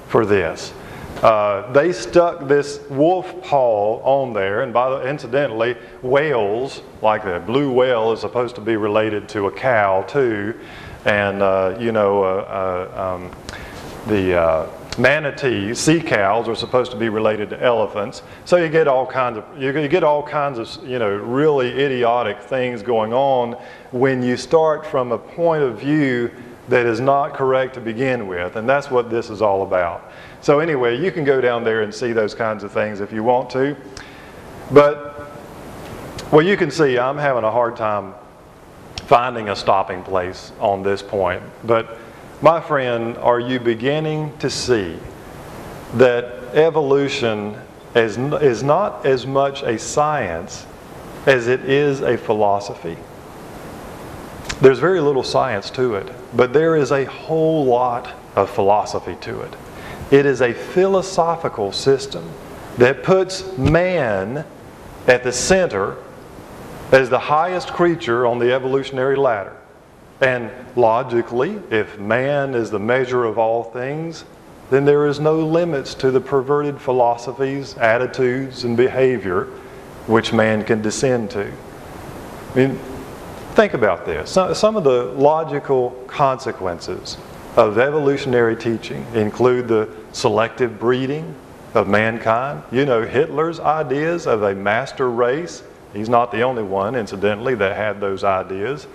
for this. They stuck this wolf paw on there, and incidentally, whales, like the blue whale, is supposed to be related to a cow too, and the manatees, sea cows, are supposed to be related to elephants. So you get all kinds of really idiotic things going on when you start from a point of view that is not correct to begin with, and that's what this is all about. So anyway, you can go down there and see those kinds of things if you want to. But, well, you can see I'm having a hard time finding a stopping place on this point. But, my friend, are you beginning to see that evolution is not as much a science as it is a philosophy? There's very little science to it, but there is a whole lot of philosophy to it. It is a philosophical system that puts man at the center as the highest creature on the evolutionary ladder. And logically, if man is the measure of all things, then there is no limits to the perverted philosophies, attitudes, and behavior which man can descend to. I mean, think about this. Some of the logical consequences of evolutionary teaching include the selective breeding of mankind. You know, Hitler's ideas of a master race. He's not the only one, incidentally, that had those ideas.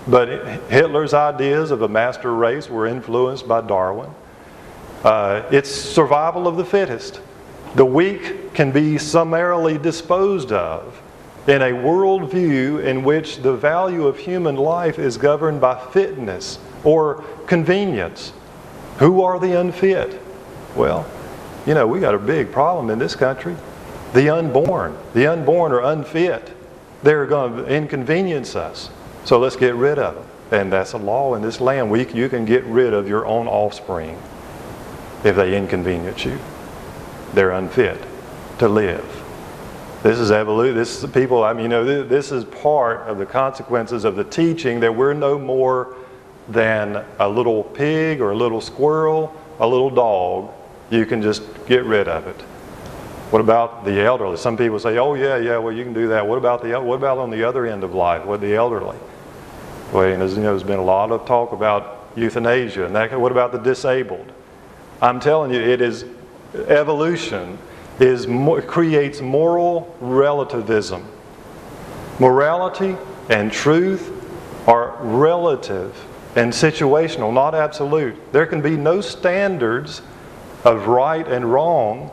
But Hitler's ideas of a master race were influenced by Darwin. It's survival of the fittest. The weak can be summarily disposed of in a worldview in which the value of human life is governed by fitness or convenience. Who are the unfit? Well, you know, we got a big problem in this country. The unborn. The unborn are unfit. They're going to inconvenience us. So let's get rid of them. And that's a law in this land. You can get rid of your own offspring if they inconvenience you. They're unfit to live. This is evolution. This is people. I mean, you know, this is part of the consequences of the teaching that we're no more than a little pig or a little squirrel, a little dog. You can just get rid of it. What about the elderly? Some people say, "Oh yeah, well you can do that." What about on the other end of life? What the elderly? Well, there's been a lot of talk about euthanasia, and what about the disabled? I'm telling you, evolution creates moral relativism. Morality and truth are relative and situational, not absolute. There can be no standards of right and wrong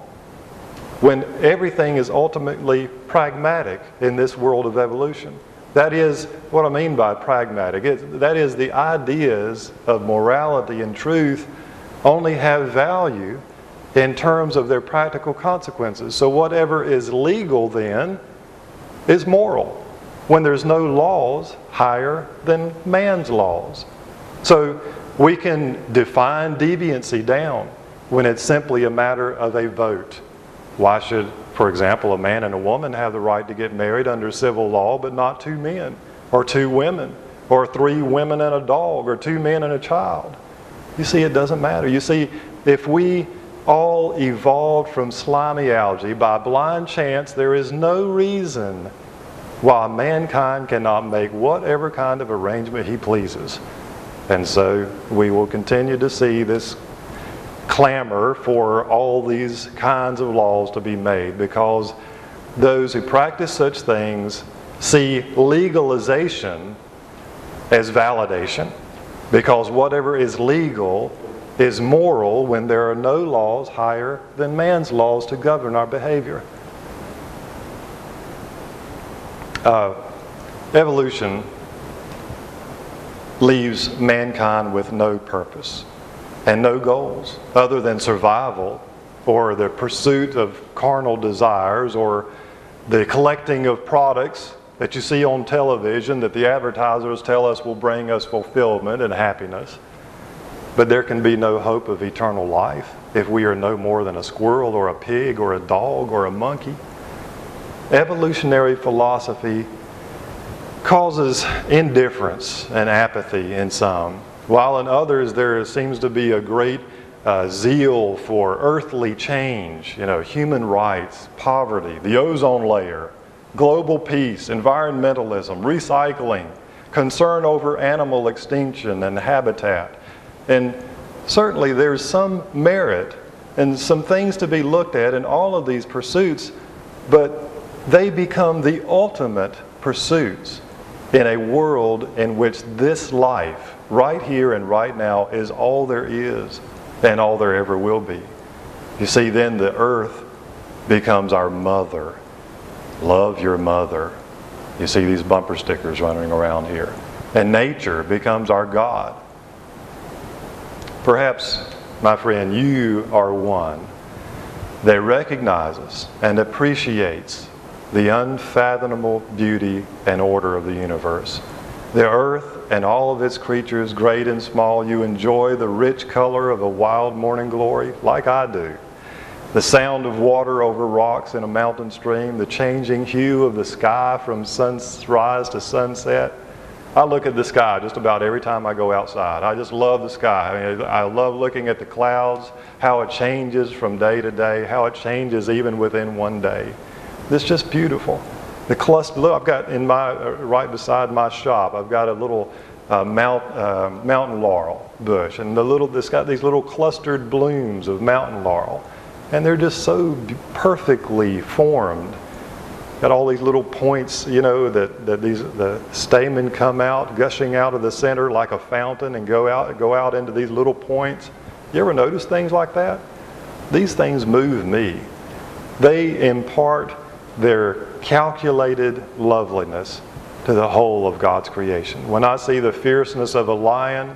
when everything is ultimately pragmatic in this world of evolution. That is what I mean by pragmatic. That is, the ideas of morality and truth only have value in terms of their practical consequences. So whatever is legal then is moral, when there's no laws higher than man's laws. So we can define deviancy down when it's simply a matter of a vote. Why should, for example, a man and a woman have the right to get married under civil law, but not two men, or two women, or three women and a dog, or two men and a child? You see, it doesn't matter. You see, if we all evolved from slimy algae by blind chance, there is no reason why mankind cannot make whatever kind of arrangement he pleases. And so we will continue to see this clamor for all these kinds of laws to be made, because those who practice such things see legalization as validation, because whatever is legal is moral when there are no laws higher than man's laws to govern our behavior. Evolution leaves mankind with no purpose and no goals other than survival, or the pursuit of carnal desires, or the collecting of products that you see on television that the advertisers tell us will bring us fulfillment and happiness. But there can be no hope of eternal life if we are no more than a squirrel or a pig or a dog or a monkey. Evolutionary philosophy causes indifference and apathy in some, while in others there seems to be a great zeal for earthly change, human rights, poverty, the ozone layer, global peace, environmentalism, recycling, concern over animal extinction and habitat. And certainly there's some merit and some things to be looked at in all of these pursuits, but they become the ultimate pursuits in a world in which this life, right here and right now, is all there is and all there ever will be. You see, then the earth becomes our mother. Love your mother. You see these bumper stickers running around here. And nature becomes our God. Perhaps, my friend, you are one that recognizes and appreciates the unfathomable beauty and order of the universe. The earth and all of its creatures, great and small, you enjoy the rich color of a wild morning glory, like I do. The sound of water over rocks in a mountain stream, the changing hue of the sky from sunrise to sunset. I look at the sky just about every time I go outside. I just love the sky. I love looking at the clouds, how it changes from day to day, how it changes even within one day. It's just beautiful. The cluster, look, I've got in my, right beside my shop, I've got a little mountain laurel bush, and it's got these little clustered blooms of mountain laurel, and they're just so perfectly formed. Got all these little points, that the stamen come out, gushing out of the center like a fountain, and go out into these little points. You ever notice things like that? These things move me. They impart their calculated loveliness to the whole of God's creation. When I see the fierceness of a lion,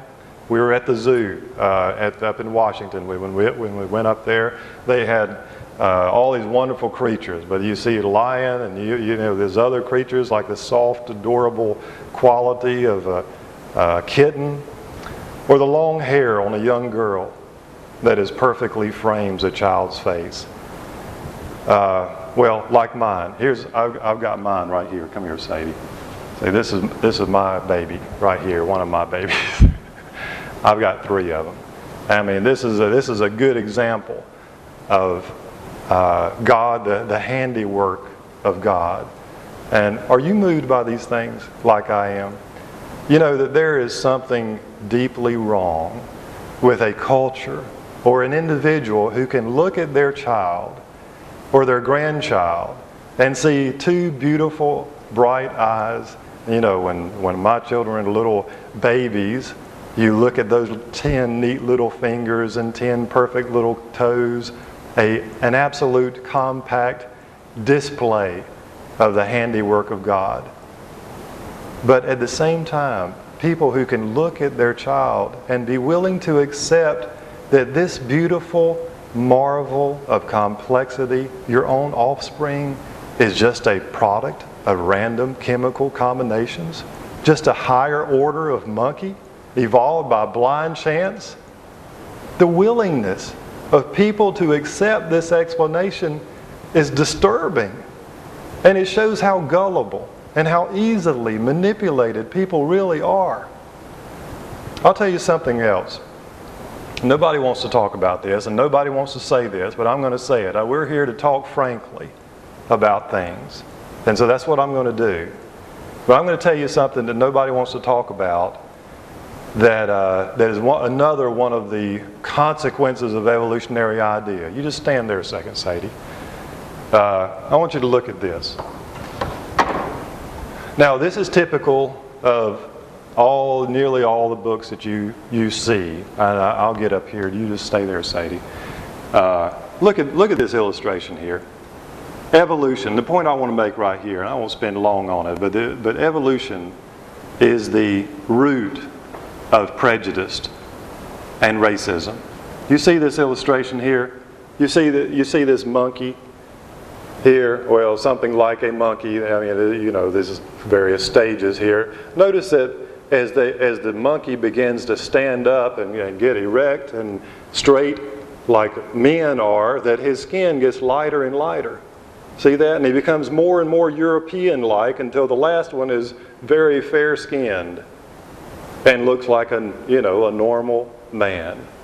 we were at the zoo up in Washington. When we went up there, they had all these wonderful creatures. But you see a lion, and there's other creatures like the soft, adorable quality of a kitten, or the long hair on a young girl that is perfectly frames a child's face. Well, like mine. I've got mine right here. Come here, Sadie. See, this is my baby right here. One of my babies. I've got 3 of them. I mean, this is a good example of God, the handiwork of God. And are you moved by these things like I am? You know that there is something deeply wrong with a culture or an individual who can look at their child or their grandchild and see 2 beautiful, bright eyes. When my children are little babies, you look at those 10 neat little fingers and 10 perfect little toes, an absolute compact display of the handiwork of God. But at the same time, people who can look at their child and be willing to accept that this beautiful marvel of complexity, your own offspring, is just a product of random chemical combinations, just a higher order of monkey evolved by blind chance. The willingness of people to accept this explanation is disturbing, and it shows how gullible and how easily manipulated people really are. I'll tell you something else. Nobody wants to talk about this, and nobody wants to say this, but I'm going to say it. We're here to talk frankly about things, and so that's what I'm going to do. But I'm going to tell you something that nobody wants to talk about, that is another one of the consequences of evolutionary idea. You just stand there a second, Sadie. I want you to look at this. Now, this is typical of nearly all the books that you see. I'll get up here. You just stay there, Sadie. Look at this illustration here. Evolution. The point I want to make right here, and I won't spend long on it, but evolution is the root of prejudice and racism. You see this illustration here? You see this monkey here? Well, something like a monkey. I mean, there's various stages here. Notice that as the monkey begins to stand up and get erect and straight like men are, that his skin gets lighter and lighter. See that? And he becomes more and more European-like until the last one is very fair-skinned and looks like a normal man.